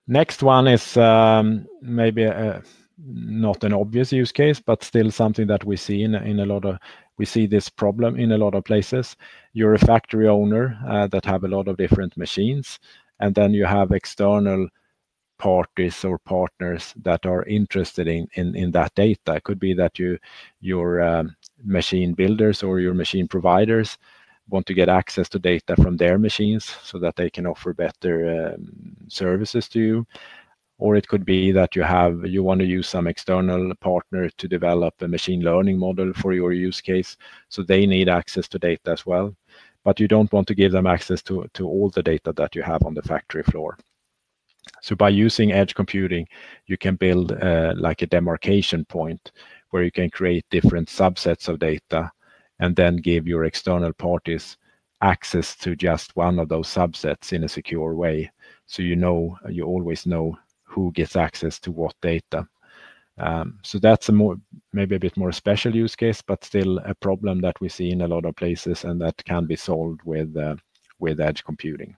Next one is maybe not an obvious use case, but still something that we see in a lot of, we see this problem in a lot of places. You're a factory owner that have a lot of different machines, and then you have external parties or partners that are interested in that data. It could be that your machine builders or your machine providers want to get access to data from their machines so that they can offer better services to you. Or it could be that you want to use some external partner to develop a machine learning model for your use case, so they need access to data as well. But you don't want to give them access to all the data that you have on the factory floor. So by using edge computing, you can build like a demarcation point where you can create different subsets of data and then give your external parties access to just one of those subsets in a secure way. So you always know who gets access to what data. So that's maybe a bit more special use case, but still a problem that we see in a lot of places and that can be solved with edge computing.